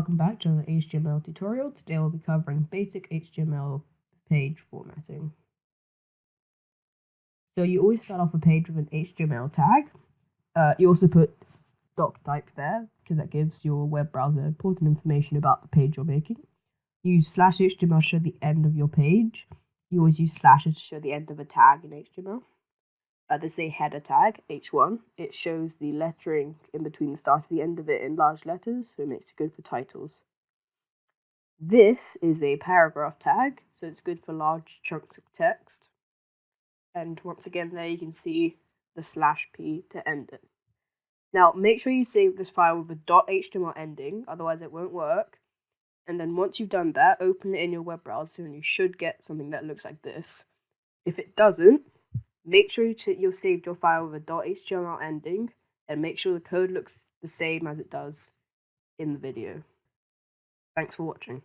Welcome back to another HTML tutorial. Today we'll be covering basic HTML page formatting. So you always start off a page with an HTML tag. You also put doc type there because that gives your web browser important information about the page you're making. Use /HTML to show the end of your page. You always use slashes to show the end of a tag in HTML. There's a header tag, H1. It shows the lettering in between the start and the end of it in large letters, so it makes it good for titles. This is a paragraph tag, so it's good for large chunks of text. And once again, there you can see the /p to end it. Now, make sure you save this file with a .html ending, otherwise it won't work. And then once you've done that, open it in your web browser and you should get something that looks like this. If it doesn't, make sure you've saved your file with a .html ending and make sure the code looks the same as it does in the video. Thanks for watching.